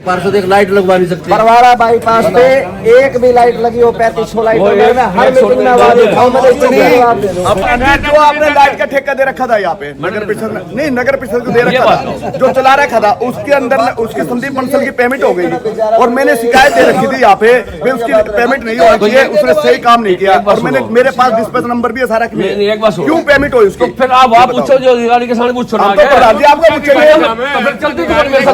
पार्षद एक लाइट लगवा नहीं सकते। परवाड़ा बाईपास पे एक भी लाइट लगी हो 3500 लाइट हर मीटिंग में आवाज उठाओ। जो आपने लाइट का ठेका दे रखा था यहाँ पे नगर परिषद ने, नहीं नगर परिषद को दे रखा था, जो चला रखा था उसके अंदर उसके संदीप बंसल की पेमेंट हो गई और मैंने शिकायत दे रखी थी यहाँ पे भाई उसकी पेमेंट नहीं होनी चाहिए, उसने सही काम नहीं किया और मैंने मेरे पास डिस्पैच नंबर भी है सारा, क्यों पेमेंट हुई उसको? फिर आप पूछो, जो अधिकारी के सामने पूछो। आपको पूछेंगे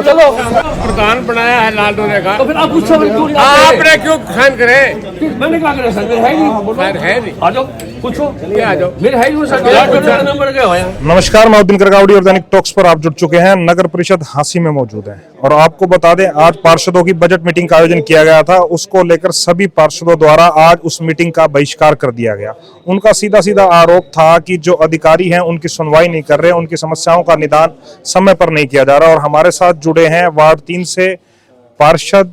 चलो प्रधान बनाया है लाल डोरे का, तो फिर आप पूछो आपने क्यों खान करे? मैंने क्या करा सर, मेरे है नहीं, है नहीं, आ जाओ पूछो, आ जाओ, मेरे है नहीं सर, नंबर क्या होया। नमस्कार, मैं उद्दीन करगावड़ी और दैनिक टॉक्स पर आप जुड़ चुके हैं। नगर परिषद हांसी में मौजूद है और आपको बता दें आज पार्षदों की बजट मीटिंग का आयोजन किया गया था। उसको लेकर सभी पार्षदों द्वारा आज उस मीटिंग का बहिष्कार कर दिया गया। उनका सीधा सीधा आरोप था कि जो अधिकारी हैं उनकी सुनवाई नहीं कर रहे, उनकी समस्याओं का निदान समय पर नहीं किया जा रहा। और हमारे साथ जुड़े हैं वार्ड 3 से पार्षद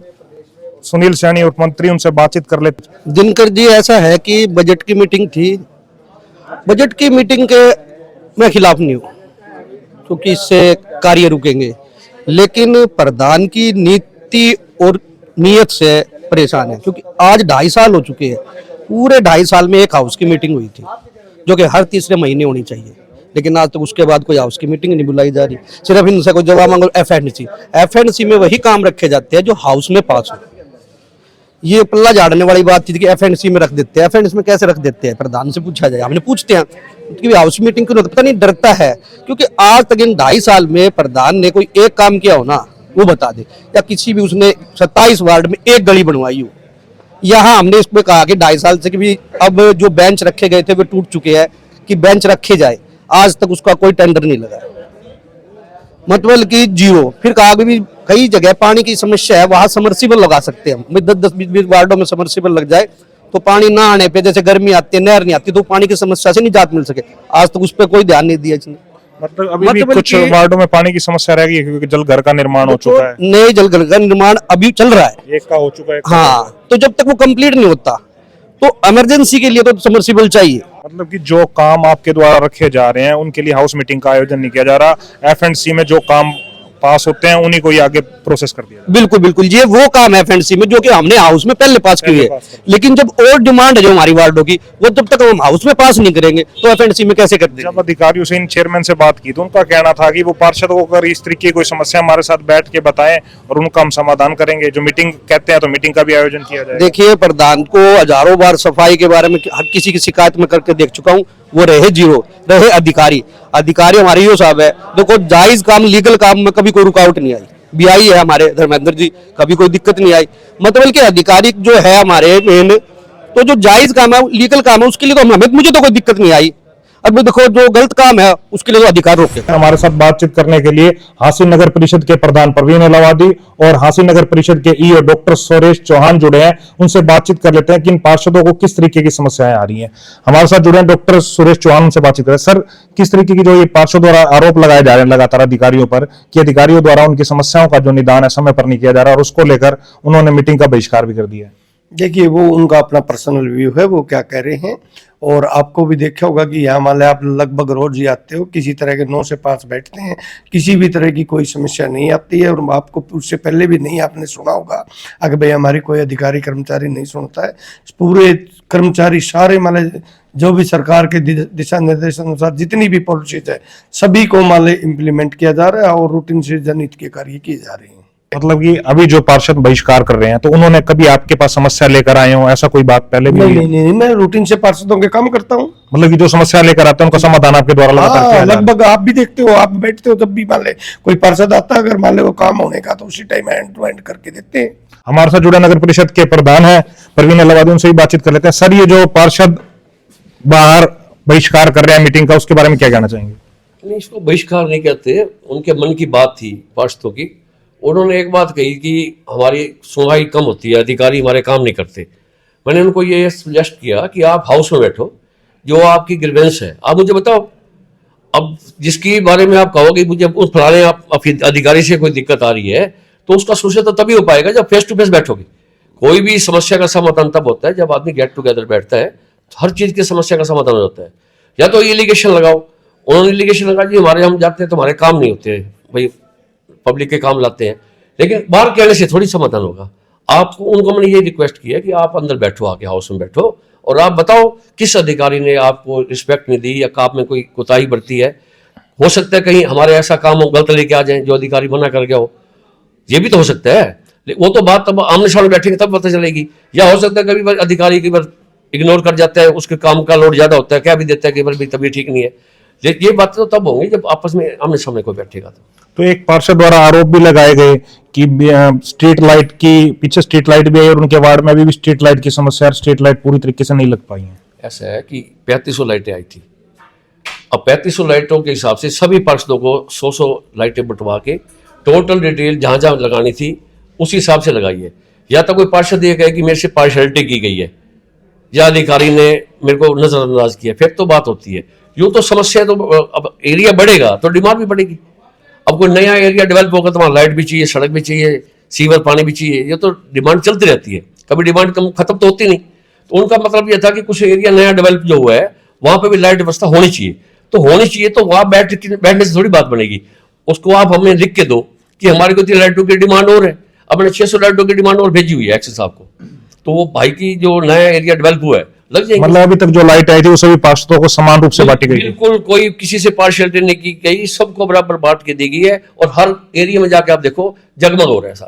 सुनील सैनी उप मंत्री, उनसे बातचीत कर लेते। दिनकर जी, ऐसा है कि बजट की मीटिंग थी, बजट की मीटिंग के मैं खिलाफ नहीं हूँ क्योंकि इससे कार्य रुकेंगे, लेकिन प्रधान की नीति और नीयत से परेशान है क्योंकि आज 2.5 साल हो चुके हैं। पूरे 2.5 साल में एक हाउस की मीटिंग हुई थी जो कि हर तीसरे महीने होनी चाहिए, लेकिन आज तक उसके बाद कोई हाउस की मीटिंग नहीं बुलाई जा रही। सिर्फ इनसे कोई जवाब मांगो एफएनसी में वही काम रखे जाते हैं जो हाउस में पास हो। ये पल्ला झाड़ने वाली बात थी कि एफएनसी में रख देते हैं। एफएनसी में कैसे रख देते हैं? प्रधान से पूछा जाए, हमने पूछते हैं कि हाउस मीटिंग क्यों पता नहीं, डरता है क्योंकि आज तक इन 2.5 साल में प्रधान ने कोई एक काम किया हो ना वो बता दे, या किसी भी उसने 27 वार्ड में एक गली बनवाई हो। यहाँ हमने इसमें कहा कि 2.5 साल से कि भी अब जो बेंच रखे गए थे वे टूट चुके हैं कि बेंच रखे जाए, आज तक उसका कोई टेंडर नहीं लगा, मतलब कि जीरो। फिर कहा कि भी कई जगह पानी की समस्या है, वहां समर्सिबल लगा सकते हैं हम। 10-20 वार्डों में समर्सिबल लग जाए तो पानी ना आने पे, जैसे गर्मी आती है नहर नहीं आती, तो पानी की समस्या से निजात मिल सके। आज तक उस पर कोई ध्यान नहीं दिया इसने। मतलब अभी भी कुछ वार्डों में पानी की समस्या रह गई है क्योंकि जल घर का निर्माण हो चुका है। नए जल घर का निर्माण अभी चल रहा है, एक का हो चुका है। हाँ, तो जब तक वो कंप्लीट नहीं होता तो इमरजेंसी के लिए तो समर्सिबल चाहिए। मतलब कि जो काम आपके द्वारा रखे जा रहे हैं उनके लिए हाउस मीटिंग का आयोजन नहीं किया जा रहा, एफएनसी में जो काम पास होते हैं उन्हीं को ही आगे प्रोसेस कर दिया। बिल्कुल बिल्कुल, ये वो काम है एफएनसी में जो कि हमने हाउस में पहले पास किए है, लेकिन जब और डिमांड है जो हमारी वार्डों की, वो जब तक हम हाउस में पास नहीं करेंगे तो एफएनसी में कैसे करते हैं? जब अधिकारियों से इन चेयरमैन से बात की तो उनका कहना था कि वो पार्षदों को अगर इस तरीके की कोई समस्या हमारे साथ बैठ के बताएं और उनका हम समाधान करेंगे। जो मीटिंग कहते हैं तो मीटिंग का भी आयोजन किया जाए। देखिए, प्रधान को हजारों बार सफाई के बारे में हर किसी की शिकायत में करके देख चुका हूँ, वो रहे जीरो, रहे अधिकारी हमारे यो साहब है। देखो, जायज काम लीगल काम में कभी कोई रुकावट नहीं आई। बीआई है हमारे धर्मेंद्र जी, कभी कोई दिक्कत नहीं आई। मतलब कि अधिकारी जो है हमारे मेन, तो जो जायज काम है लीगल काम है उसके लिए तो मुझे तो कोई दिक्कत नहीं आई। अब देखो, जो गलत काम है उसके लिए तो अधिकार रोके। हमारे साथ बातचीत करने के लिए हांसी नगर परिषद के प्रधान परवीन अलावादी और हांसी नगर परिषद के ईओ डॉक्टर सुरेश चौहान जुड़े हैं। उनसे बातचीत कर लेते हैं कि इन पार्षदों को किस तरीके की समस्याएं आ रही हैं। हमारे साथ जुड़े हैं डॉक्टर सुरेश चौहान, उनसे बातचीत करें। सर, किस तरीके की जो ये पार्षदों द्वारा आरोप लगाए जा रहे हैं लगातार अधिकारियों पर कि अधिकारियों द्वारा उनकी समस्याओं का जो निदान है समय पर नहीं किया जा रहा, और उसको लेकर उन्होंने मीटिंग का बहिष्कार भी कर दिया है। देखिए, वो उनका अपना पर्सनल व्यू है, वो क्या कह रहे हैं। और आपको भी देखा होगा कि यहाँ मान आप लगभग रोज ही आते हो, किसी तरह के 9 से 5 बैठते हैं, किसी भी तरह की कोई समस्या नहीं आती है। और आपको उससे पहले भी नहीं आपने सुना होगा अगर भाई हमारी कोई अधिकारी कर्मचारी नहीं सुनता है। पूरे कर्मचारी सारे मान जो भी सरकार के दिशा निर्देश अनुसार जितनी भी पॉलिसीज है सभी को मान इम्प्लीमेंट किया जा रहा है और रूटीन से जनहित के कार्य किए जा रहे हैं। मतलब कि अभी जो पार्षद बहिष्कार कर रहे हैं तो उन्होंने कभी आपके पास समस्या लेकर आए हो, ऐसा कोई बात पहले भी? नहीं, मैं रूटीन से पार्षदों के काम करता हूँ। मतलब कि जो समस्या लेकर आते हैं उनका समाधान आपके द्वारा लगातार किया जा रहा है। लगभग आप भी देखते हो, आप बैठते हो जब भी मान ले कोई पार्षद आता है, अगर मान ले वो काम होने का तो उसी टाइम एंड टू एंड करके देते हैं। हमारे साथ जुड़े नगर परिषद के प्रधान है परवीन अलावादी, उनसे भी बातचीत कर लेते हैं। सर, ये जो पार्षद बाहर बहिष्कार कर रहे हैं मीटिंग का, उसके बारे में क्या कहना चाहेंगे? नहीं, इसको बहिष्कार नहीं कहते, उनके मन की बात थी पार्षदों की। उन्होंने एक बात कही कि हमारी सुनवाई कम होती है, अधिकारी हमारे काम नहीं करते। मैंने उनको ये सजेस्ट किया कि आप हाउस में बैठो, जो आपकी ग्रीवेंस है आप मुझे बताओ। अब जिसकी बारे में आप कहोगे मुझे उस फलाने आप अधिकारी से कोई दिक्कत आ रही है, तो उसका सोल्यूशन तो तभी हो पाएगा जब फेस टू फेस बैठोगे। कोई भी समस्या का समाधान तब होता है जब आदमी गेट टुगेदर बैठता है, हर चीज की समस्या का समाधान हो जाता है। या तो एलिगेशन लगाओ, उन्होंने एलिगेशन लगा जी हमारे हम जाते हैं तो हमारे काम नहीं होते, भाई पब्लिक के काम लाते हैं, लेकिन बाहर कहने से थोड़ी समाधान होगा। आपको उनको मैंने ये रिक्वेस्ट किया कि आप अंदर बैठो, आके हाउस में बैठो और आप बताओ किस अधिकारी ने आपको रिस्पेक्ट नहीं दी या आप में कोई कोताही बरती है। हो सकता है कहीं हमारे ऐसा काम हो गलत लेके आ जाए जो अधिकारी मना कर गया हो, ये भी तो हो सकता है। वो तो बात तब आमने सामने बैठेंगे तब पता चलेगी। या हो सकता है कभी बार अधिकारी कई बार इग्नोर कर जाता है, उसके काम का लोड ज्यादा होता है, क्या भी देता है कई बार भी तबीयत ठीक नहीं है। ये बात तो तब होंगी जब आपस में आमने सामने कोई बैठेगा। तो एक पार्षद द्वारा आरोप भी लगाए गए कि स्ट्रीट लाइट की पीछे स्ट्रीट लाइट भी है और उनके वार्ड में अभी भी स्ट्रीट लाइट की समस्या है, स्ट्रीट लाइट पूरी तरीके से नहीं लग पाई है। ऐसा है कि 3500 लाइटें आई थी। अब 3500 लाइटों के हिसाब से सभी पार्षदों को 100 लाइटें बंटवा के टोटल डिटेल जहां जहां लगानी थी उसी हिसाब से लगाई है। या तो कोई पार्षद ये कहे कि मेरे से पार्शलिटी की गई है या अधिकारी ने मेरे को नजरअंदाज किया, फिर तो बात होती है। यूं तो समस्या तो अब एरिया बढ़ेगा तो डिमांड भी बढ़ेगी। अब कोई नया एरिया डेवलप होगा तो वहाँ लाइट भी चाहिए, सड़क भी चाहिए, सीवर पानी भी चाहिए। ये तो डिमांड चलती रहती है, कभी डिमांड कम खत्म तो होती नहीं। तो उनका मतलब ये था कि कुछ एरिया नया डेवलप जो हुआ है वहां पे भी लाइट व्यवस्था होनी चाहिए। तो होनी चाहिए तो वहां बैठने से थोड़ी बात बनेगी। उसको आप हमें लिख के दो कि हमारे को इतनी लाइटों की डिमांड और है। अपने 600 लाइटों की डिमांड और भेजी हुई है एक्सेस साहब को, तो वो भाई की जो नया एरिया डेवलप हुआ है लग जाएगी। मतलब अभी तक जो लाइट आई थी वो सभी पार्षदों को समान रूप से बांटी गई? बिल्कुल, कोई किसी से पार्शियलिटी नहीं की गई, सबको बराबर बांट के दी गई है। और हर एरिया में जाके आप देखो जगमग हो रहा है सारा।